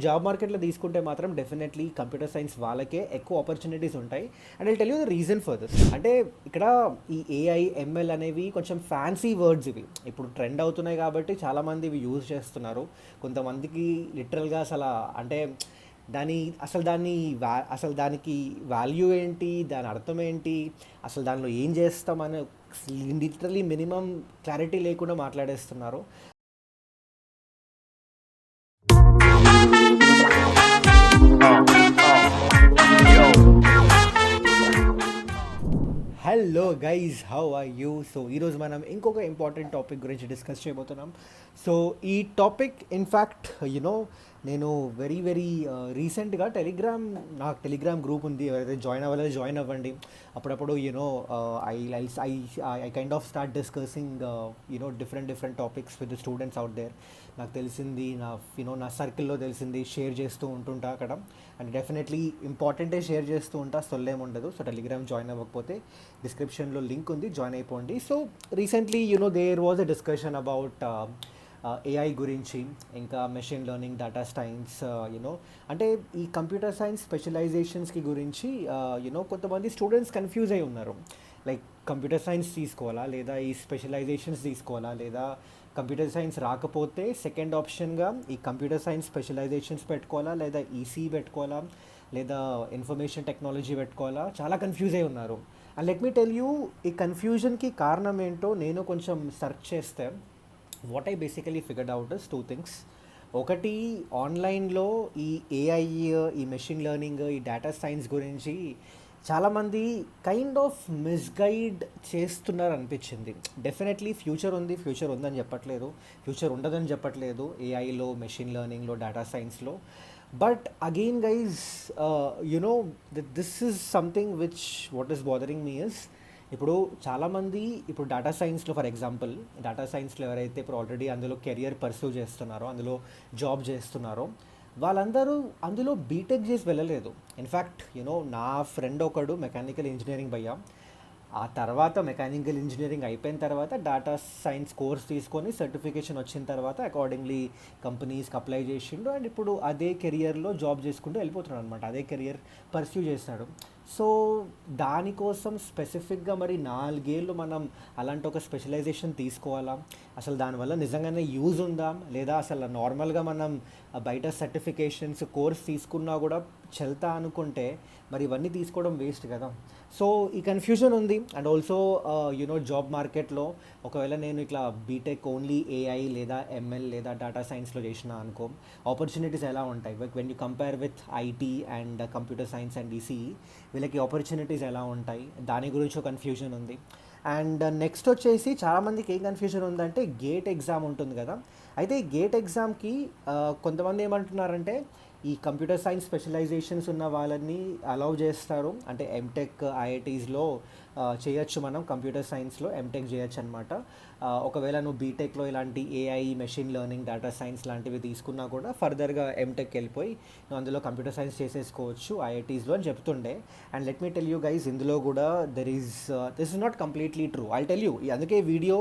Job మార్కెట్లో తీసుకుంటే మాత్రం డెఫినెట్లీ కంప్యూటర్ సైన్స్ వాళ్ళకే ఎక్కువ ఆపర్చునిటీస్ ఉంటాయి. And I tell you the reason for this. అంటే ఇక్కడ ఈ ఏఐ ఎంఎల్ అనేవి కొంచెం ఫ్యాన్సీ వర్డ్స్ ఇవి. ఇప్పుడు ట్రెండ్ అవుతున్నాయి కాబట్టి చాలామంది ఇవి యూజ్ చేస్తున్నారు. కొంతమందికి లిటరల్గా అసలు అంటే దాని అసలు దానికి వాల్యూ ఏంటి, దాని అర్థం ఏంటి, అసలు దానిలో ఏం చేస్తామని లిటరలీ మినిమం క్లారిటీ లేకుండా మాట్లాడేస్తున్నారు. Hello guys, how are you? So ఈరోజు మనం ఇంకొక ఇంపార్టెంట్ టాపిక్ గురించి డిస్కస్ చేయబోతున్నాం. సో ఈ టాపిక్ ఇన్ఫ్యాక్ట్ నేను వెరీ రీసెంట్గా నాకు టెలిగ్రామ్ గ్రూప్ ఉంది. ఎవరైతే జాయిన్ అవ్వాలో జాయిన్ అవ్వండి. అప్పుడప్పుడు I I I kind of start discussing different topics with the students out there. నాకు తెలిసింది నా సర్కిల్లో తెలిసింది షేర్ చేస్తూ ఉంటుంటా అక్కడ. అండ్ డెఫినెట్లీ ఇంపార్టెంటే షేర్ చేస్తూ ఉంటా, సొల్లేముండదు. సో టెలిగ్రామ్ జాయిన్ అవ్వకపోతే డిస్క్రిప్షన్లో లింక్ ఉంది, జాయిన్ అయిపోండి. So recently there was a discussion about AI గురించి, ఇంకా మెషిన్ లెర్నింగ్, డేటా సైన్స్, అంటే ఈ కంప్యూటర్ సైన్స్ స్పెషలైజేషన్స్కి గురించి కొంతమంది స్టూడెంట్స్ కన్ఫ్యూజ్ అయి ఉన్నారు. లైక్ కంప్యూటర్ సైన్స్ తీసుకోవాలా, లేదా ఈ స్పెషలైజేషన్స్ తీసుకోవాలా, లేదా కంప్యూటర్ సైన్స్ రాకపోతే సెకండ్ ఆప్షన్గా ఈ కంప్యూటర్ సైన్స్ స్పెషలైజేషన్స్ పెట్టుకోవాలా, లేదా ఈసీ పెట్టుకోవాలా, లేదా ఇన్ఫర్మేషన్ టెక్నాలజీ పెట్టుకోవాలా, చాలా కన్ఫ్యూజ్ అయి ఉన్నారు. And let me tell you, ఈ కన్ఫ్యూజన్కి కారణం ఏంటో నేను కొంచెం సెర్చ్ చేస్తే what I basically figured out is two things. ఒకటి, ఆన్లైన్లో ఈ ఏఐ, ఈ మెషిన్ లెర్నింగ్, ఈ డేటా సైన్స్ గురించి చాలామంది కైండ్ ఆఫ్ మిస్గైడ్ చేస్తున్నారు అనిపించింది. డెఫినెట్లీ ఫ్యూచర్ ఉందని చెప్పట్లేదు, ఫ్యూచర్ ఉండదని చెప్పట్లేదు ఏఐలో, మెషిన్ లెర్నింగ్లో, డేటా సైన్స్లో. But again guys, this is something what is bothering me is, ఇప్పుడు చాలామంది ఇప్పుడు డేటా సైన్స్లో, ఫర్ ఎగ్జాంపుల్ డేటా సైన్స్లో ఎవరైతే ఇప్పుడు ఆల్రెడీ అందులో కెరియర్ పర్సూ చేస్తున్నారో, అందులో జాబ్ చేస్తున్నారో, వాళ్ళందరూ అందులో బీటెక్ చేసి వెళ్ళలేదు. ఇన్ఫ్యాక్ట్ నా ఫ్రెండ్ ఒకడు మెకానికల్ ఇంజనీరింగ్ భయ్యా, ఆ తర్వాత మెకానికల్ ఇంజనీరింగ్ అయిపోయిన తర్వాత డేటా సైన్స్ కోర్స్ తీసుకొని సర్టిఫికేషన్ వచ్చిన తర్వాత అకార్డింగ్లీ కంపెనీస్కి అప్లై చేసిండు. అండ్ ఇప్పుడు అదే కెరియర్లో జాబ్ చేసుకుంటూ వెళ్ళిపోతున్నాడు అనమాట, అదే కెరియర్ పర్స్యూ చేస్తాడు. సో దానికోసం స్పెసిఫిక్గా మరి 4 ఏళ్ళు మనం అలాంటి ఒక స్పెషలైజేషన్ తీసుకోవాలా? అసలు దానివల్ల నిజంగానే యూజ్ ఉందా, లేదా అసలు నార్మల్గా మనం బయట సర్టిఫికేషన్స్ కోర్స్ తీసుకున్నా కూడా చెల్తా అనుకుంటే మరి ఇవన్నీ తీసుకోవడం వేస్ట్ కదా. సో ఈ కన్ఫ్యూజన్ ఉంది. అండ్ ఆల్సో జాబ్ మార్కెట్లో ఒకవేళ నేను ఇట్లా బీటెక్ ఓన్లీ ఏఐ లేదా ఎంఎల్ లేదా డేటా సైన్స్లో చేసిన అనుకో, ఆపర్చునిటీస్ ఎలా ఉంటాయి? When you compare with IT and computer science and ECE, వీళ్ళకి ఆపర్చునిటీస్ ఎలా ఉంటాయి, దాని గురించి ఒక కన్ఫ్యూజన్ ఉంది. అండ్ నెక్స్ట్ వచ్చేసి చాలామందికి ఏం కన్ఫ్యూజన్ ఉందంటే, గేట్ ఎగ్జామ్ ఉంటుంది కదా. అయితే ఈ గేట్ ఎగ్జామ్కి కొంతమంది ఏమంటున్నారంటే, ఈ కంప్యూటర్ సైన్స్ స్పెషలైజేషన్స్ ఉన్న వాళ్ళని అలౌ చేస్తారు, అంటే ఎంటెక్ ఐఐటీస్లో చేయొచ్చు, మనం కంప్యూటర్ సైన్స్లో ఎంటెక్ చేయొచ్చు అనమాట. ఒకవేళ నువ్వు బీటెక్లో ఇలాంటి AI, machine learning, data science లాంటివి తీసుకున్నా కూడా ఫర్దర్గా ఎంటెక్ వెళ్ళిపోయి నువ్వు అందులో కంప్యూటర్ సైన్స్ చేసేసుకోవచ్చు ఐఐటీస్లో అని చెప్తుండే. And let me tell you guys, ఇందులో కూడా this is not completely true. I tell you, అందుకే వీడియో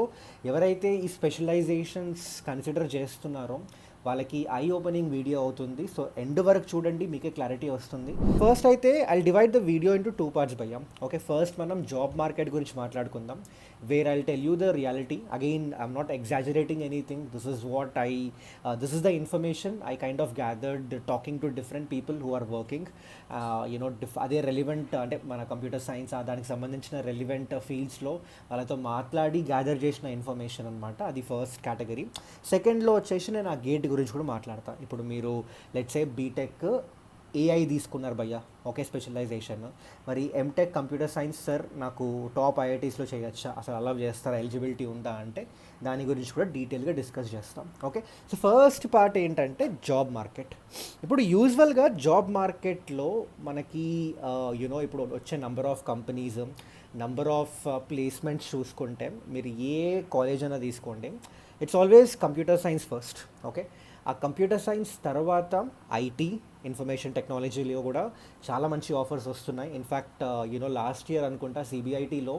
ఎవరైతే ఈ స్పెషలైజేషన్స్ కన్సిడర్ చేస్తున్నారో వాళ్ళకి ఐ ఓపెనింగ్ వీడియో అవుతుంది. సో ఎండ్ వరకు చూడండి, మీకే క్లారిటీ వస్తుంది. ఫస్ట్ అయితే I divide the video into 2 parts భయ్యా. ఓకే, ఫస్ట్ మనం జాబ్ మార్కెట్ గురించి మాట్లాడుకుందాం, where I tell you the reality. Again I'm not exaggerating anything, this is the information I kind of gathered talking to different people who are working అదే relevant, అంటే మన computer science దానికి సంబంధించిన relevant ఫీల్డ్స్లో వాళ్ళతో మాట్లాడి gather చేసిన information అనమాట. అది ఫస్ట్ కేటగిరీ. సెకండ్లో వచ్చేసి నేను ఆ గేట్ గురించి కూడా మాట్లాడతాను. ఇప్పుడు మీరు లెట్స్ సే బీటెక్ ఏఐ తీసుకున్నారు భయ్యా, ఓకే, స్పెషలైజేషన్. మరి ఎంటెక్ కంప్యూటర్ సైన్స్ సార్ నాకు టాప్ ఐఐటీస్లో చేయొచ్చా, అసలు అలౌ చేస్తారా, ఎలిజిబిలిటీ ఉందా అంటే దాని గురించి కూడా డీటెయిల్గా డిస్కస్ చేస్తాం. ఓకే, సో ఫస్ట్ పార్ట్ ఏంటంటే జాబ్ మార్కెట్. ఇప్పుడు యూజువల్గా జాబ్ మార్కెట్లో మనకి ఇప్పుడు వచ్చే number of companies, number of placements చూసుకుంటే మీరు ఏ కాలేజ్ అయినా తీసుకోండి, it's always computer science first. Okay, ఆ కంప్యూటర్ సైన్స్ తర్వాత ఐటీ, ఇన్ఫర్మేషన్ టెక్నాలజీలో కూడా చాలా మంచి ఆఫర్స్ వస్తున్నాయి. ఇన్ఫ్యాక్ట్ లాస్ట్ ఇయర్ అనుకుంటా సిబిఐటీలో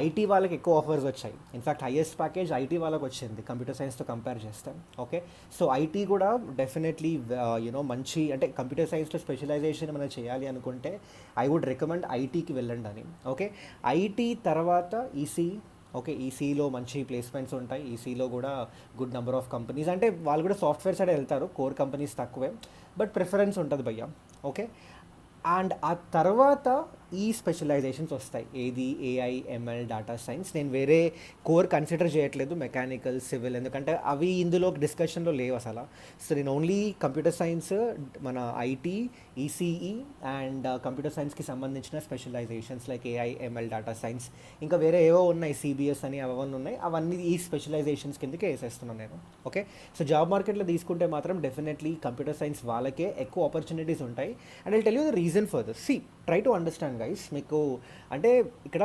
ఐటీ వాళ్ళకి ఎక్కువ ఆఫర్స్ వచ్చాయి. ఇన్ఫ్యాక్ట్ హైయెస్ట్ ప్యాకేజ్ ఐటీ వాళ్ళకి వచ్చింది కంప్యూటర్ సైన్స్తో కంపేర్ చేస్తే. ఓకే, సో ఐటీ కూడా డెఫినెట్లీ యూనో మంచి, అంటే కంప్యూటర్ సైన్స్లో స్పెషలైజేషన్ మనం చేయాలి అనుకుంటే ఐ వుడ్ రికమెండ్ ఐటీకి వెళ్ళండి అని. ఓకే, ఐటీ తర్వాత ఈసీ. ఓకే, ఈసీలో మంచి ప్లేస్మెంట్స్ ఉంటాయి. ఈసీలో కూడా గుడ్ నెంబర్ ఆఫ్ కంపెనీస్, అంటే వాళ్ళు కూడా సాఫ్ట్వేర్ సైడ్ వెళ్తారు, కోర్ కంపెనీస్ తక్కువే, బట్ ప్రిఫరెన్స్ ఉంటుంది భయ్య. ఓకే, అండ్ ఆ తర్వాత ఈ స్పెషలైజేషన్స్ వస్తాయి, ఏది ఏఐ, ఎంఎల్, డేటా సైన్స్. నేను వేరే కోర్ కన్సిడర్ చేయట్లేదు, మెకానికల్, సివిల్, ఎందుకంటే అవి ఇందులో డిస్కషన్లో లేవు అసలు. సో నేను ఓన్లీ కంప్యూటర్ సైన్స్, మన ఐటీ, ఈసీఈ అండ్ కంప్యూటర్ సైన్స్కి సంబంధించిన specialisations like AI, ML, data science, ఇంకా వేరే ఏవో ఉన్నాయి, సిబిఎస్ అని అవన్నీ ఉన్నాయి, అవన్నీ ఈ స్పెషలైజేషన్స్ కిందకే వేసేస్తున్నాను నేను. ఓకే, సో జాబ్ మార్కెట్లో తీసుకుంటే మాత్రం డెఫినెట్లీ కంప్యూటర్ సైన్స్ వాళ్ళకే ఎక్కువ ఆపర్చునిటీస్ ఉంటాయి. And I tell you the reason for this. See, try to understand guys. మీకు అంటే ఇక్కడ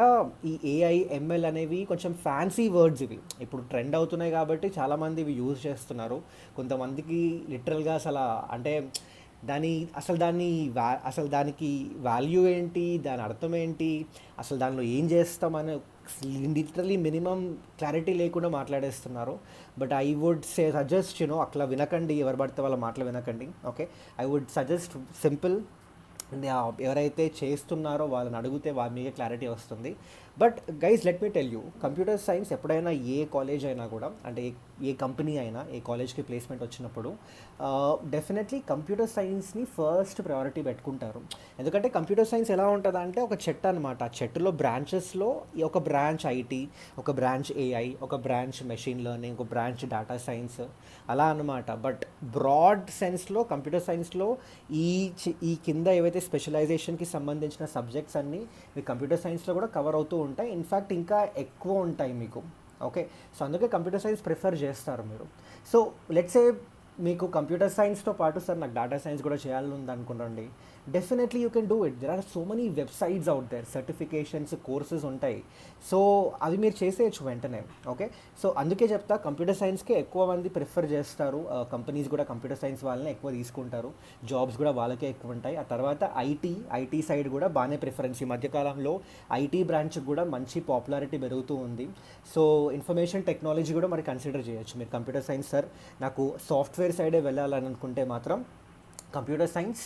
ఈ ఏఐ, ఎంఎల్ అనేవి కొంచెం ఫ్యాన్సీ వర్డ్స్, ఇవి ఇప్పుడు ట్రెండ్ అవుతున్నాయి కాబట్టి చాలామంది ఇవి యూజ్ చేస్తున్నారు. కొంతమందికి లిటరల్గా అసలు అంటే అసలు దానికి వాల్యూ ఏంటి, దాని అర్థం ఏంటి, అసలు దానిలో ఏం చేస్తామని లిటరలీ మినిమం క్లారిటీ లేకుండా మాట్లాడేస్తున్నారు. బట్ ఐ వుడ్ సజెస్ట్ అట్లా వినకండి, ఎవరు పడితే వాళ్ళ మాటలు వినకండి. Okay, I would suggest simple, ఎవరైతే చేస్తున్నారో వాళ్ళని అడిగితే వాళ్ళ మీద క్లారిటీ వస్తుంది. But guys, let me tell you, computer science ఎప్పుడైనా ఏ కాలేజ్ అయినా కూడా, అంటే ఏ కంపెనీ అయినా, ఏ కాలేజ్కి ప్లేస్మెంట్ వచ్చినప్పుడు డెఫినెట్లీ కంప్యూటర్ సైన్స్ని ఫస్ట్ ప్రయారిటీ పెట్టుకుంటారు. ఎందుకంటే కంప్యూటర్ సైన్స్ ఎలా ఉంటుంది అంటే ఒక చెట్టు అనమాట. ఆ చెట్టులో బ్రాంచెస్లో ఒక బ్రాంచ్ ఐటీ, ఒక బ్రాంచ్ ఏఐ, ఒక బ్రాంచ్ మెషిన్ లెర్నింగ్, ఒక బ్రాంచ్ డేటా సైన్స్, అలా అనమాట. బట్ బ్రాడ్ సెన్స్లో కంప్యూటర్ సైన్స్లో ఈ కింద ఏవైతే స్పెషలైజేషన్కి సంబంధించిన సబ్జెక్ట్స్ అన్నీ మీ కంప్యూటర్ సైన్స్లో కూడా కవర్ అవుతూ ఉంటాయి. ఇన్ఫ్యాక్ట్ ఇంకా ఎక్కువ ఉంటాయి మీకు. ఓకే, సో అందుకే కంప్యూటర్ సైన్స్ ప్రిఫర్ చేస్తారు మీరు. సో లెట్స్ సే మీకు కంప్యూటర్ సైన్స్తో పాటు సార్ నాకు డేటా సైన్స్ కూడా చేయాలని ఉంది అనుకోండి, definitely you can do it. There are so many websites out there, certifications, courses ఉంటాయి. సో అవి మీరు చేసేయచ్చు వెంటనే. ఓకే, సో అందుకే చెప్తా, కంప్యూటర్ సైన్స్కే ఎక్కువ మంది ప్రిఫర్ చేస్తారు. కంపెనీస్ కూడా కంప్యూటర్ సైన్స్ వాళ్ళని ఎక్కువ తీసుకుంటారు, జాబ్స్ కూడా వాళ్ళకే ఎక్కువ ఉంటాయి. ఆ తర్వాత ఐటీ సైడ్ కూడా బాగానే ప్రిఫరెన్స్. ఈ మధ్యకాలంలో ఐటీ బ్రాంచ్కి కూడా మంచి పాపులారిటీ పెరుగుతూ ఉంది. సో ఇన్ఫర్మేషన్ టెక్నాలజీ కూడా మరి కన్సిడర్ చేయొచ్చు మీరు. కంప్యూటర్ సైన్స్ సార్ నాకు సాఫ్ట్వేర్ సైడే వెళ్ళాలని అనుకుంటే మాత్రం కంప్యూటర్ సైన్స్,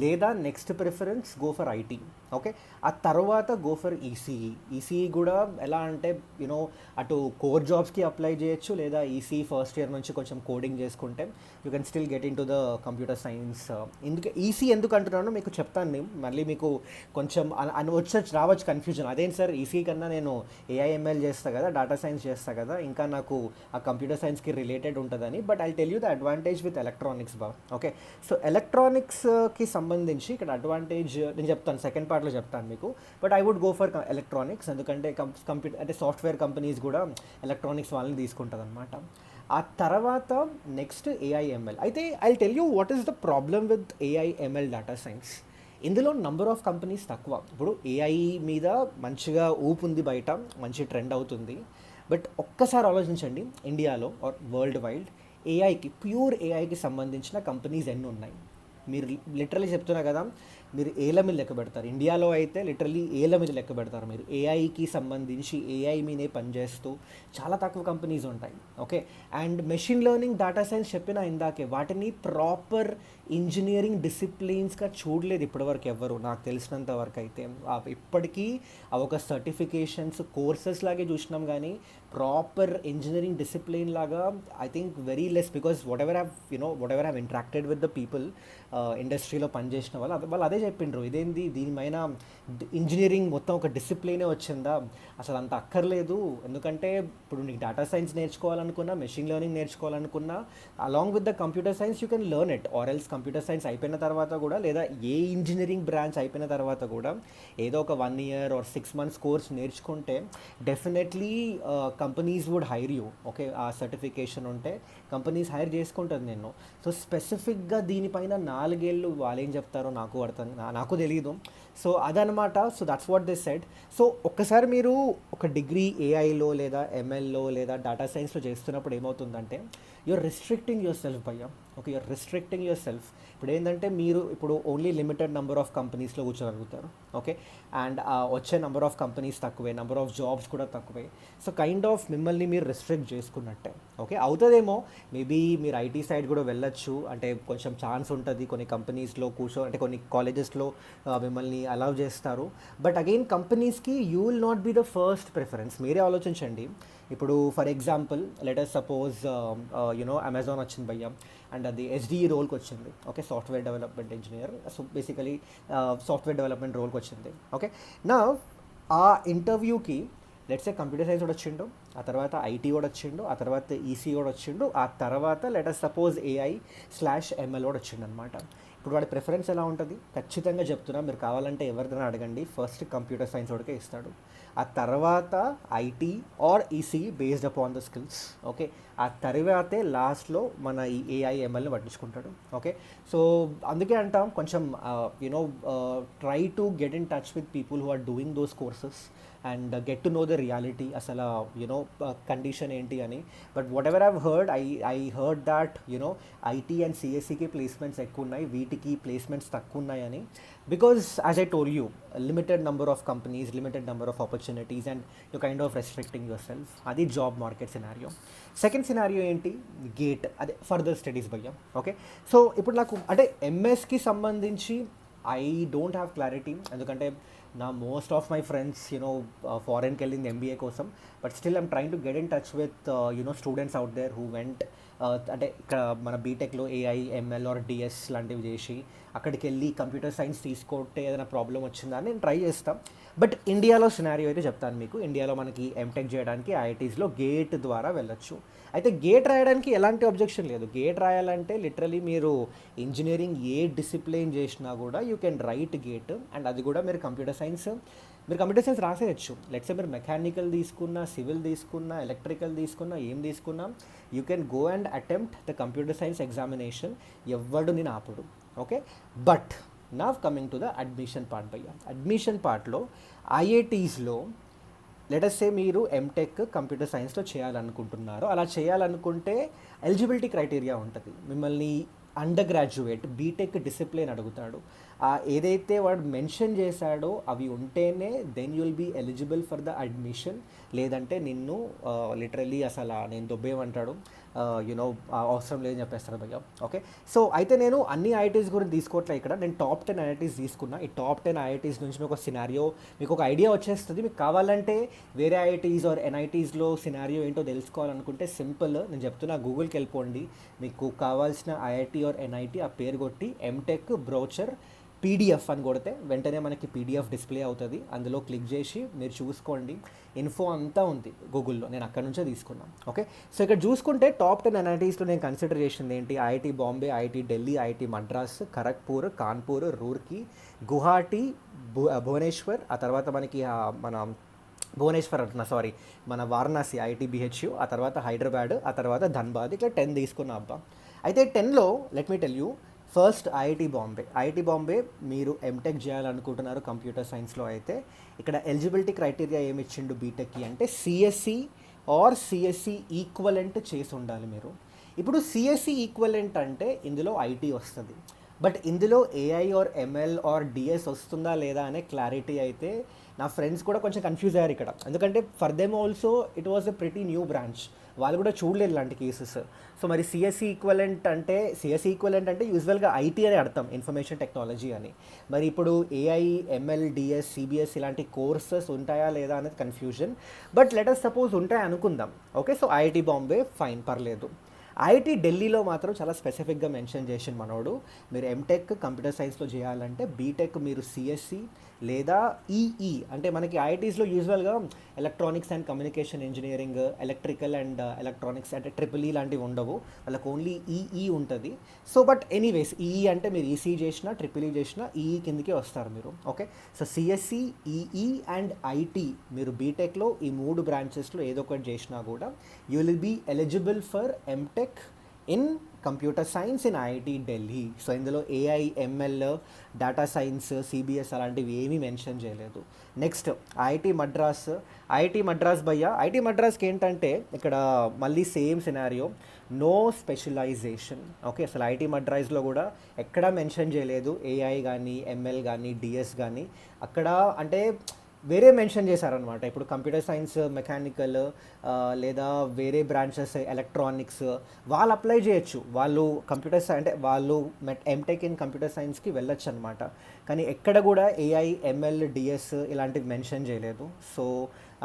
లేదా next preference go for IT. Okay, ఆ తర్వాత గో ఫర్ ఈసీఈ కూడా ఎలా అంటే అటు కోర్ జాబ్స్కి అప్లై చేయొచ్చు, లేదా ఈసీ ఫస్ట్ ఇయర్ నుంచి కొంచెం కోడింగ్ చేసుకుంటే you can still get in to the computer science. EC ఎందుకు అంటున్నానో మీకు చెప్తాను నేను, మళ్ళీ మీకు కొంచెం రావచ్చు కన్ఫ్యూజన్. అదేంటి సార్, ఈసీ కన్నా నేను ఏఐఎంఎల్ చేస్తాను కదా, డేటా సైన్స్ చేస్తాను కదా, ఇంకా నాకు ఆ కంప్యూటర్ సైన్స్కి రిలేటెడ్ ఉంటుందని. But I tell you the advantage with electronics okay, so ఎలక్ట్రానిక్స్కి సంబంధించి ఇక్కడ అడ్వాంటేజ్ నేను చెప్తాను, సెకండ్ పార్ట్లో చెప్తాను మీకు. But I would go for electronics, ఎందుకంటే కంప్యూటర్ అంటే సాఫ్ట్వేర్ కంపెనీస్ కూడా ఎలక్ట్రానిక్స్ వాళ్ళని తీసుకుంటుంది అనమాట. ఆ తర్వాత నెక్స్ట్ ఏఐఎంఎల్. అయితే I tell you what is the problem with AIML data science. ఇందులో నంబర్ ఆఫ్ కంపెనీస్ తక్కువ. ఇప్పుడు ఏఐ మీద మంచిగా ఊపు ఉంది, బయట మంచి ట్రెండ్ అవుతుంది. బట్ ఒక్కసారి ఆలోచించండి, ఇండియాలో ఆర్ వరల్డ్ వైడ్ ప్యూర్ ఏఐకి సంబంధించిన కంపెనీస్ ఎన్ని ఉన్నాయి? మీరు లిటరలీ చెప్తున్నా కదా, మీరు ఏళ్ళ మీద లెక్క పెడతారు. ఇండియాలో అయితే లిటరలీ ఏళ్ళ మీద లెక్క పెడతారు మీరు. ఏఐకి సంబంధించి ఏఐ మీదే పనిచేస్తూ చాలా తక్కువ కంపెనీస్ ఉంటాయి. Okay, and machine learning, data science చెప్పిన ఇందాకే, వాటిని ప్రాపర్ ఇంజనీరింగ్ డిసిప్లిన్స్గా చూడలేదు ఇప్పటివరకు ఎవరు, నాకు తెలిసినంత వరకు అయితే. ఇప్పటికీ ఒక సర్టిఫికేషన్స్, కోర్సెస్ లాగే చూసినాం, కానీ ప్రాపర్ ఇంజనీరింగ్ డిసిప్లిన్ లాగా I think very less. Because what ever have interacted with the people, ఇండస్ట్రీలో పనిచేసిన వాళ్ళు అదే చెప్పిండ్రు, ఇదేంది దీనిపైన ఇంజనీరింగ్ మొత్తం ఒక డిసిప్లినే వచ్చిందా, అసలు అంత అక్కర్లేదు. ఎందుకంటే ఇప్పుడు నీకు డేటా సైన్స్ నేర్చుకోవాలనుకున్నా, మెషిన్ లెర్నింగ్ నేర్చుకోవాలనుకున్నా, along with the computer science you can learn it. Or else computer science అయిపోయిన తర్వాత కూడా, లేదా ఏ ఇంజనీరింగ్ బ్రాంచ్ అయిపోయిన తర్వాత కూడా ఏదో ఒక 1 year or 6 months కోర్స్ నేర్చుకుంటే definitely companies would hire you. Okay, ఆ సర్టిఫికేషన్ ఉంటే కంపెనీస్ హైర్ చేసుకుంటుంది నేను. సో స్పెసిఫిక్గా దీనిపైన 4 ఏళ్ళు వాళ్ళు ఏం చెప్తారో నాకు తెలియదు. సో అదనమాట. So that's what they said. So ఒక్కసారి మీరు ఒక డిగ్రీ ఏఐలో లేదా ఎంఎల్లో లేదా డేటా సైన్స్లో చేస్తున్నప్పుడు ఏమవుతుందంటే యూఆర్ రిస్ట్రిక్టింగ్ యువర్ సెల్ఫ్ భయ్యా. Okay, you're restricting yourself. ఇప్పుడు ఏంటంటే మీరు ఇప్పుడు ఓన్లీ లిమిటెడ్ నెంబర్ ఆఫ్ కంపెనీస్లో కూర్చోగలుగుతారు. ఓకే, అండ్ వచ్చే నెంబర్ ఆఫ్ కంపెనీస్ తక్కువే, నెంబర్ ఆఫ్ జాబ్స్ కూడా తక్కువే. సో కైండ్ ఆఫ్ మిమ్మల్ని మీరు రిస్ట్రిక్ట్ చేసుకున్నట్టే. ఓకే, అవుతుందేమో మేబీ మీరు ఐటీ సైడ్ కూడా వెళ్ళొచ్చు, అంటే కొంచెం ఛాన్స్ ఉంటుంది కొన్ని కంపెనీస్లో అంటే కొన్ని కాలేజెస్లో మిమ్మల్ని అలౌ చేస్తారు. బట్ అగైన్ కంపెనీస్కి you will not be the first preference. మీరే ఆలోచించండి. ఇప్పుడు for example let us suppose you know Amazon వచ్చింది భయ్య, అండ్ అది ఎస్డిఈ రోల్కి వచ్చింది. Okay, software development engineer. So basically software development రోల్కి వచ్చింది. ఓకే, నా ఆ ఇంటర్వ్యూకి లెట్స్ ఏ కంప్యూటర్ సైన్స్ కూడా వచ్చిండు, ఆ తర్వాత ఐటీ కూడా వచ్చిండు, ఆ తర్వాత ఈసీ కూడా వచ్చిండు, ఆ తర్వాత లెట్ అస్ సపోజ్ AI/ML కూడా వచ్చిండు అనమాట. ఇప్పుడు వాడి ప్రిఫరెన్స్ ఎలా ఉంటుంది? ఖచ్చితంగా చెప్తున్నా, మీరు కావాలంటే ఎవరిదైనా అడగండి, ఫస్ట్ కంప్యూటర్ సైన్స్ వాడికే ఇస్తాడు. ఆ తర్వాత IT or EC based upon the skills. Okay, ఆ తర్వాతే లాస్ట్లో మన ఈ AI/MLని పట్టించుకుంటాడు. ఓకే, సో అందుకే అంటాం కొంచెం you know try to get in touch with people who are doing those courses and get to know the reality, అసలు యునో కండిషన్ ఏంటి అని. But whatever I've heard, I heard that you know IT and సిఎస్సికి placements ఎక్కువ ఉన్నాయి, వీటికి placements తక్కువ ఉన్నాయని. Because as I told you, limited number of companies, limited number of opportunities and you kind of restricting yourself. అది job market scenario. Second scenario ఏంటి? Gate, అదే further studies భయ్య. ఓకే, సో ఇప్పుడు నాకు అంటే ఎంఎస్కి సంబంధించి ఐ డోంట్ హ్యావ్ క్లారిటీ, ఎందుకంటే నా most of my friends you know ఫారెన్కి వెళ్ళింది ఎంబీఏ కోసం. But still I'm trying to get in touch with you know students out there who went అంటే ఇక్కడ మన బీటెక్లో AI/ML ఆర్ డిఎస్ లాంటివి చేసి అక్కడికి వెళ్ళి కంప్యూటర్ సైన్స్ తీసుకుంటే ఏదైనా ప్రాబ్లం వచ్చిందా అని నేను ట్రై చేస్తాను. బట్ ఇండియాలో సినారియో అయితే చెప్తాను మీకు. ఇండియాలో మనకి ఎంటెక్ చేయడానికి ఐఐటీస్లో గేట్ ద్వారా వెళ్ళొచ్చు. అయితే గేట్ రాయడానికి ఎలాంటి అబ్జెక్షన్ లేదు. గేట్ రాయాలంటే లిటరలీ మీరు ఇంజనీరింగ్ ఏ డిసిప్లిన్ చేసినా కూడా you can write gate, and అది కూడా మీరు కంప్యూటర్ సైన్స్ రాసేయచ్చు. లెట్స్ మీరు మెకానికల్ తీసుకున్నా, సివిల్ తీసుకున్నా, ఎలక్ట్రికల్ తీసుకున్నా, ఏం తీసుకున్నా you can go and attempt the computer science examination. ఎవ్వడు నేను ఆపడు. ఓకే, బట్ నా coming to the admission part భయ్య. అడ్మిషన్ పార్ట్లో ఐఐటీస్లో లెటస్ సే మీరు ఎంటెక్ కంప్యూటర్ సైన్స్లో చేయాలనుకుంటున్నారు. అలా చేయాలనుకుంటే ఎలిజిబిలిటీ క్రైటీరియా ఉంటుంది. మిమ్మల్ని అండర్ గ్రాడ్యుయేట్ బీటెక్ డిసిప్లిన్ అడుగుతాడు. ఏదైతే వాడు మెన్షన్ చేశాడో అవి ఉంటేనే then you will be eligible for the admission. లేదంటే నిన్ను లిటరలీ అసలు నేను దొబ్బేయమంటాడు, యూనో అవసరం లేదని చెప్పేస్తాడు భయ్య. ఓకే, సో అయితే నేను అన్ని ఐఐటీస్ గురించి తీసుకోవట్లే ఇక్కడ. నేను టాప్ 10 ఐఐటీస్ తీసుకున్నా. ఈ టాప్ 10 ఐఐటీస్ నుంచి మీకు ఒక సినారియో, మీకు ఒక ఐడియా వచ్చేస్తుంది. మీకు కావాలంటే వేరే ఐఐటీస్ ఆర్ ఎన్ఐటీస్లో సినారియో ఏంటో తెలుసుకోవాలనుకుంటే సింపుల్, నేను చెప్తున్నా, గూగుల్కి వెళ్ళిపోండి. మీకు కావాల్సిన ఐఐటీ ఆర్ ఎన్ఐటీ ఆ పేరు కొట్టి ఎంటెక్ బ్రోచర్ PDF అని కొడితే వెంటనే మనకి PDF డిస్ప్లే అవుతుంది. అందులో క్లిక్ చేసి మీరు చూసుకోండి, ఇన్ఫో అంతా ఉంది గూగుల్లో. నేను అక్కడ నుంచే తీసుకున్నాను. ఓకే, సో ఇక్కడ చూసుకుంటే టాప్ 10 ఎన్ఐటీస్లో నేను కన్సిడర్ చేసింది ఏంటి? IIT Bombay, IIT Delhi, IIT Madras, Kharagpur, Kanpur, Roorkee, Guwahati, Bhubaneswar, ఆ తర్వాత మనకి మన భువనేశ్వర్ అంటున్నా, సారీ, మన వారణాసి ఐఐటీ BHU, ఆ తర్వాత హైదరాబాద్, ఆ తర్వాత ధన్బాద్. ఇట్లా 10 తీసుకున్నా అబ్బా. అయితే 10లో let me tell you, first IIT Bombay మీరు ఎంటెక్ చేయాలనుకుంటున్నారు కంప్యూటర్ సైన్స్లో అయితే ఇక్కడ ఎలిజిబిలిటీ క్రైటీరియా ఏమి ఇచ్చిండు బీటెక్కి అంటే సిఎస్సి ఆర్ సిఎస్సి ఈక్వలెంట్ చేసి ఉండాలి మీరు. ఇప్పుడు సిఎస్సి ఈక్వలెంట్ అంటే ఇందులో ఐటీ వస్తుంది, బట్ ఇందులో AI or ML or DS వస్తుందా లేదా అనే క్లారిటీ అయితే నా ఫ్రెండ్స్ కూడా కొంచెం కన్ఫ్యూజ్ అయ్యారు ఇక్కడ. ఎందుకంటే for them also it was a pretty new branch, వాళ్ళు కూడా చూడలేదు ఇలాంటి కేసెస్. సో మరి సిఎస్సి ఈక్వలెంట్ అంటే యూజువల్గా ఐటీ అని అర్థం, ఇన్ఫర్మేషన్ టెక్నాలజీ అని. మరి ఇప్పుడు AI, ML, DS, CBS ఇలాంటి కోర్సెస్ ఉంటాయా లేదా అనేది confusion. But let us suppose ఉంటాయి అనుకుందాం. Okay, so IIT Bombay fine, పర్లేదు. ఐఐటీ ఢిల్లీలో మాత్రం చాలా స్పెసిఫిక్గా మెన్షన్ చేసిన మనోడు, మీరు ఎంటెక్ కంప్యూటర్ సైన్స్లో చేయాలంటే బీటెక్ మీరు సిఎస్సి లేదా ఈఈ, అంటే మనకి ఐఐటీస్లో యూజువల్గా electronics and communication engineering, electrical and electronics అంటే ట్రిపుల్ లాంటివి ఉండవు, వాళ్ళకి ఓన్లీ ఈఈ ఉంటుంది. సో బట్ ఎనీవేస్ ఈఈ అంటే మీరు ఈసీ చేసినా ట్రిపుల్ చేసినా ఈఈ కిందకే వస్తారు మీరు. Okay, so CSE, EE and IT మీరు బీటెక్లో ఈ 3 బ్రాంచెస్లో ఏదో ఒకటి చేసినా కూడా you will be eligible for MTech in computer science in IIT Delhi. So ఇందులో AI, ML, data science, CBS అలాంటివి ఏమీ మెన్షన్ చేయలేదు. నెక్స్ట్ ఐఐటి మద్రాస్ భయ్య. ఐఐటి మద్రాస్కి ఏంటంటే ఇక్కడ మళ్ళీ same scenario, no specialisation. Okay, అసలు ఐఐటి మద్రాస్లో కూడా ఎక్కడా మెన్షన్ చేయలేదు ఏఐ కానీ, ఎంఎల్ కానీ, డిఎస్ కానీ. అక్కడ అంటే వేరే మెన్షన్ చేశారనమాట. ఇప్పుడు కంప్యూటర్ సైన్స్, మెకానికల్ లేదా వేరే బ్రాంచెస్, ఎలక్ట్రానిక్స్ వాళ్ళు అప్లై చేయొచ్చు. వాళ్ళు కంప్యూటర్ అంటే వాళ్ళు ఎంటెక్ ఇన్ కంప్యూటర్ సైన్స్కి వెళ్ళొచ్చు అనమాట. కానీ ఎక్కడ కూడా ఏఐ, ఎంఎల్, డిఎస్ ఇలాంటివి మెన్షన్ చేయలేదు. సో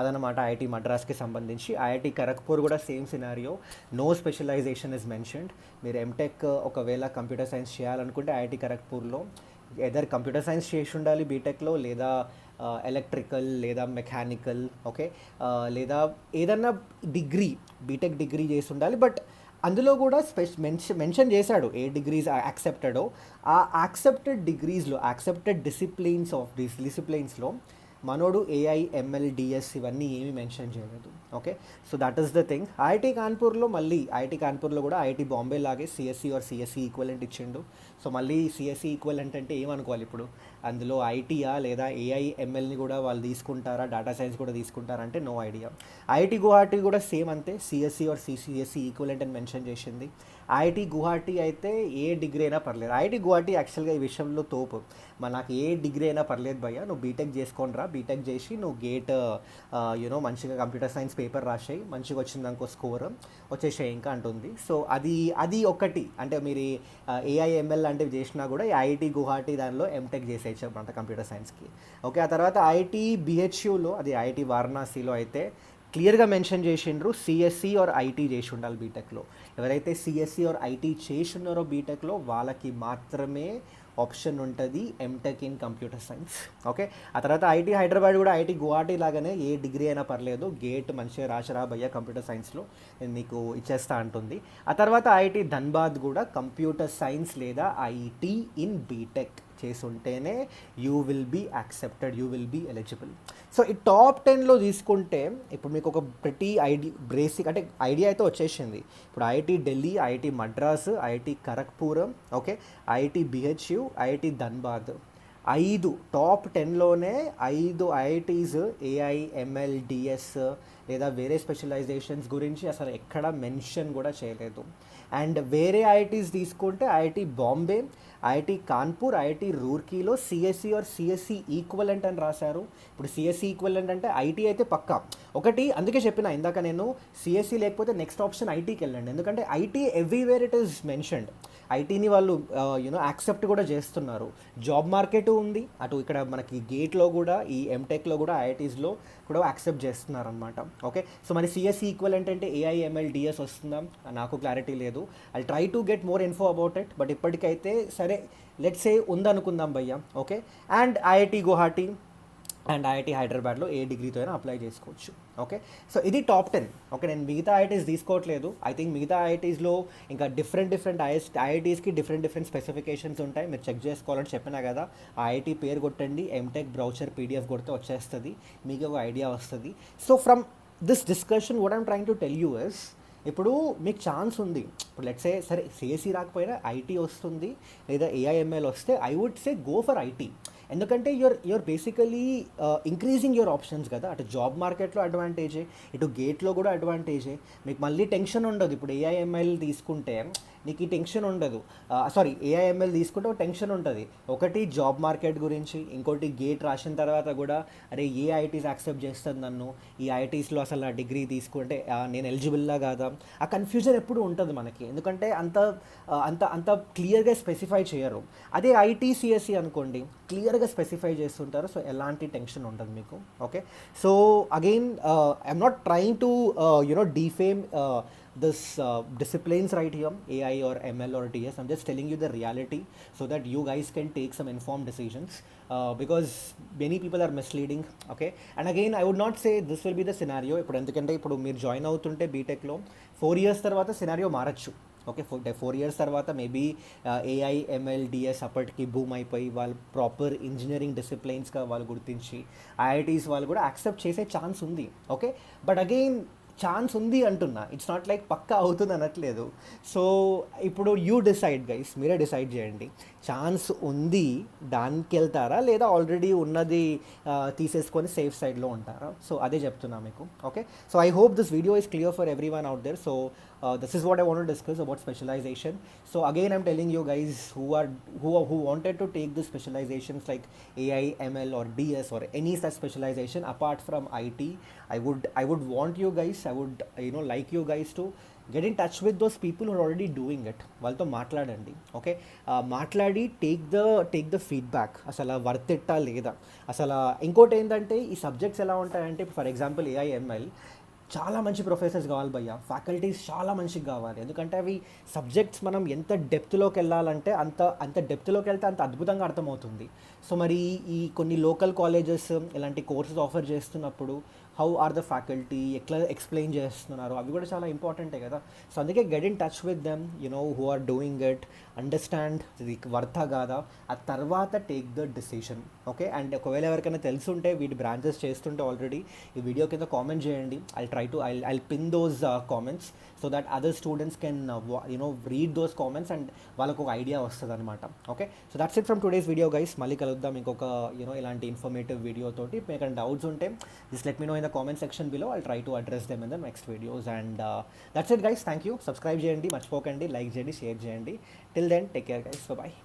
అదనమాట ఐఐటి మద్రాస్కి సంబంధించి. ఐఐటి ఖరగ్పూర్ కూడా same scenario, no specialisation is mentioned. మీరు ఎంటెక్ ఒకవేళ కంప్యూటర్ సైన్స్ చేయాలనుకుంటే ఐఐటి ఖరగ్పూర్లో ఎదర్ కంప్యూటర్ సైన్స్ చేసి ఉండాలి బీటెక్లో, లేదా ఎలక్ట్రికల్ లేదా మెకానికల్, ఓకే, లేదా ఏదన్నా డిగ్రీ, బీటెక్ డిగ్రీ చేసి ఉండాలి. బట్ అందులో కూడా మెన్షన్ చేశాడు ఏ డిగ్రీస్ యాక్సెప్టెడో. ఆ యాక్సెప్టెడ్ డిగ్రీస్లో, యాక్సెప్టెడ్ డిసిప్లిన్స్లో మనోడు ఏఐ, ఎంఎల్, డిఎస్ ఇవన్నీ ఏమీ మెన్షన్ చేయలేదు. Okay, so that is the thing. IIT కాన్పూర్లో కూడా ఐఐటి బాంబే లాగే సిఎస్సి ఆర్ సిఎస్సి ఈక్వలెంట్ ఇచ్చిండు. సో మళ్ళీ సిఎస్సి ఈక్వలెంట్ అంటే ఏమనుకోవాలి ఇప్పుడు? అందులో ఐటీయా లేదా ఏఐ, ఎంఎల్ని కూడా వాళ్ళు తీసుకుంటారా, డేటా సైన్స్ కూడా తీసుకుంటారా అంటే నో ఐడియా. ఐఐటి గువాహటి కూడా సేమ్ అంతే, సిఎస్సి ఆర్ సిఎస్సి ఈక్వలెంట్ అని మెన్షన్ చేసింది. ఐఐటి గువాహటి అయితే ఏ డిగ్రీ అయినా పర్లేదు. ఐఐటి గువాహటి యాక్చువల్గా ఈ విషయంలో తోపు. నాకు ఏ డిగ్రీ అయినా పర్లేదు భయ్య, నువ్వు బీటెక్ చేసుకోనరా, బీటెక్ చేసి నువ్వు గేట్ మంచిగా కంప్యూటర్ సైన్స్ పేపర్ రాసేయి, మంచిగా వచ్చిందనుకో స్కోర్, వచ్చేసాయి ఇంకా అంటుంది. సో అది ఒకటి. అంటే మీరు ఏఐ, ఎంఎల్ లాంటివి చేసినా కూడా ఐఐటి గువాహటి దానిలో ఎంటెక్ చేసేయచ్చు అన్నమాట కంప్యూటర్ సైన్స్కి. ఓకే, ఆ తర్వాత ఐఐటి బిహెచ్యులో, అది ఐఐటి వారణాసిలో అయితే క్లియర్గా మెన్షన్ చేసిండ్రు సిఎస్సి ఆర్ ఐటీ చేసి ఉండాలి బీటెక్లో. ఎవరైతే సిఎస్సి ఆర్ ఐటీ చేసి ఉన్నారో బీటెక్లో వాళ్ళకి మాత్రమే ఆప్షన్ ఉంటుంది MTech in computer science. Okay, ఆ తర్వాత ఐఐటి హైదరాబాద్ కూడా ఐఐటి గువాహటి లాగానే ఏ డిగ్రీ అయినా పర్లేదు, గేట్ మంచిగా రాసిరా భయ్య కంప్యూటర్ సైన్స్లో నేను నీకు ఇచ్చేస్తా అంటుంది. ఆ తర్వాత ఐఐటి ధన్బాద్ కూడా కంప్యూటర్ సైన్స్ లేదా ఐటీ ఇన్ బీటెక్ చేసి ఉంటేనే you will be accepted, you will be eligible. So ఈ టాప్ 10లో తీసుకుంటే ఇప్పుడు మీకు ఒక ప్రతి బేసిక్ అంటే ఐడియా అయితే వచ్చేసింది. ఇప్పుడు IIT Delhi, IIT Madras, IIT Kharagpur, okay, IIT BHU, IIT Dhanbad, 5 top 10లోనే 5 ఐఐటీస్ ఏఐ, ఎంఎల్, డిఎస్ లేదా వేరే స్పెషలైజేషన్స్ గురించి అసలు ఎక్కడ మెన్షన్ కూడా చేయలేదు. అండ్ వేరే ఐఐటీస్ తీసుకుంటే IIT Bombay, IIT Kanpur, IIT రూర్కీలో సిఎస్సి ఆర్ సిఎస్సి ఈక్వలెంట్ అని రాశారు. ఇప్పుడు సిఎస్సి ఈక్వలెంట్ అంటే ఐటీ అయితే పక్కా ఒకటి. అందుకే చెప్పిన ఇందాక నేను, సిఎస్సి లేకపోతే నెక్స్ట్ ఆప్షన్ ఐటీకి వెళ్ళండి. ఎందుకంటే IT everywhere it is mentioned. ఐటీని వాళ్ళు యాక్సెప్ట్ కూడా చేస్తున్నారు. జాబ్ మార్కెట్ ఉంది అటు, ఇక్కడ మనకి గేట్లో కూడా, ఈ ఎంటెక్లో కూడా, ఐఐటీస్లో కూడా యాక్సెప్ట్ చేస్తున్నారు అనమాట. ఓకే, సో మరి సిఎస్సి ఈక్వలెంట్ అంటే ఏఐ, ఎంఎల్, డిఎస్ వస్తుందా? నాకు క్లారిటీ లేదు. I try to get more info about it. But ఇప్పటికైతే సరే, లెట్స్ సే ఉందనుకుందాం భయ్య. Okay, and IIT Guwahati and IIT హైదరాబాద్లో ఏ డిగ్రీతో అయినా అప్లై చేసుకోవచ్చు. ఓకే, సో ఇది టాప్ 10. ఓకే, నేను మిగతా ఐఐటీస్ తీసుకోవట్లేదు. ఐ థింక్ మిగతా ఐఐటీస్లో ఇంకా డిఫరెంట్ ఐఐటీస్కి డిఫరెంట్ స్పెసిఫికేషన్స్ ఉంటాయి. మీరు చెక్ చేసుకోవాలని చెప్పినా కదా. ఆ ఐఐటీ పేరు కొట్టండి, ఎంటెక్ బ్రౌచర్ పీడిఎఫ్ కొడితే వచ్చేస్తుంది, మీకు ఒక ఐడియా వస్తుంది. So from this discussion what I'm trying to tell you is, ఇప్పుడు మీకు ఛాన్స్ ఉంది. ఇప్పుడు లెట్స్ సే సరే సిఎస్సి రాకపోయినా ఐటీ వస్తుంది లేదా ఏఐఎంఎల్ వస్తే I would say go for IT. ఎందుకంటే you're basically increasing your options కదా. అటు జాబ్ మార్కెట్లో అడ్వాంటేజే, ఇటు గేట్లో కూడా అడ్వాంటేజే. మీకు మళ్ళీ టెన్షన్ ఉండదు. ఇప్పుడు ఏఐఎంఎల్ తీసుకుంటే నీకు ఈ టెన్షన్ ఉండదు. ఏఐఎంఎల్ తీసుకుంటే ఒక టెన్షన్ ఉంటుంది. ఒకటి జాబ్ మార్కెట్ గురించి, ఇంకోటి గేట్ రాసిన తర్వాత కూడా అరే ఏ ఐటీస్ యాక్సెప్ట్ చేస్తుంది నన్ను, ఈ ఐటీస్లో అసలు నా డిగ్రీ తీసుకుంటే నేను ఎలిజిబుల్లా కాదా, ఆ కన్ఫ్యూజన్ ఎప్పుడు ఉంటుంది మనకి. ఎందుకంటే అంత అంత అంత క్లియర్గా స్పెసిఫై చేయరు. అదే ఐటీ సిఎస్సి అనుకోండి, క్లియర్గా స్పెసిఫై చేస్తుంటారు. సో ఎలాంటి టెన్షన్ ఉండదు మీకు. Okay, so again I'm not trying to defame this disciplines right here, AI or ML or DS. I'm just telling you the reality so that you guys can take some informed decisions, because many people are misleading. Okay, and again I would not say this will be the scenario. ఇప్పుడు ఎందుకంటే ఇప్పుడు మీరు join అవుతుంటే బీటెక్లో 4 years తర్వాత scenario మారచ్చు. Okay, 4 years తర్వాత maybe AI, ML, DS అప్పటికి బూమ్ అయిపోయి వాళ్ళు ప్రాపర్ ఇంజనీరింగ్ డిసిప్లైన్స్గా వాళ్ళు గుర్తించి ఐఐటీస్ వాళ్ళు కూడా యాక్సెప్ట్ చేసే ఛాన్స్ ఉంది. ఓకే, బట్ అగైన్ ఛాన్స్ ఉంది అంటున్నా, ఇట్స్ నాట్ లైక్ పక్కా అవుతుంది అనట్లేదు. సో ఇప్పుడు యూ డిసైడ్ గైస్, మీరే డిసైడ్ చేయండి. ఛాన్స్ ఉంది దానికి వెళ్తారా, లేదా ఆల్రెడీ ఉన్నది తీసేసుకొని సేఫ్ సైడ్లో ఉంటారా? సో అదే చెప్తున్నా మీకు. Okay, so I hope this video is clear for everyone out there. So this is what I want to discuss about specialization. So again, I'm telling you guys who wanted to take the specializations like AI, ML, or DS, or any such specialization apart from IT, I would want you guys, I would like you guys to get in touch with those people who are already doing it. వాళ్ళతో మాట్లాడండి. Okay, మాట్లాడి take the feedback, అసలు worth ఇట్టా లేదా. అసలు ఇంకోటి ఏంటంటే ఈ సబ్జెక్ట్స్ ఎలా ఉంటాయంటే, ఫర్ ఎగ్జాంపుల్ AI, ML చాలా మంచి ప్రొఫెసర్స్ కావాలి భయ్య, ఫ్యాకల్టీస్ చాలా మంచిగా కావాలి. ఎందుకంటే అవి సబ్జెక్ట్స్ మనం ఎంత డెప్త్లోకి వెళ్ళాలంటే అంత డెప్త్లోకి వెళ్తే అంత అద్భుతంగా అర్థమవుతుంది. సో మరి ఈ కొన్ని లోకల్ కాలేజెస్ ఇలాంటి కోర్సెస్ ఆఫర్ చేస్తున్నప్పుడు హౌ ఆర్ ద ఫ్యాకల్టీ, ఎట్లా ఎక్స్ప్లెయిన్ చేస్తున్నారు, అవి కూడా చాలా ఇంపార్టెంటే కదా. సో అందుకే get in touch with them, who are doing it, understand ఇది వర్తా కాదా, ఆ తర్వాత take the decision. Okay, and ఒకవేళ ఎవరికైనా తెలుసుంటే వీటి బ్రాంచెస్ చేస్తుంటే ఆల్రెడీ ఈ వీడియో కింద కామెంట్ చేయండి. I'll pin those comments so that other students can read those comments and వాళ్ళకు ఒక ఐడియా వస్తుంది అనమాట. Okay, so that's it from today's video guys. మళ్ళీ కలుద్దాం ఇంకొక ఇలాంటి ఇన్ఫర్మేటివ్ వీడియో తోటి. మీకు ఏమైనా డౌట్స్ ఉంటే just let me know in the comment section below. I'll try to address them in the next videos. And that's it guys, thank you. Subscribe చేయండి మర్చిపోకండి, లైక్ చేయండి, షేర్ చేయండి. Till then, take care guys, bye bye.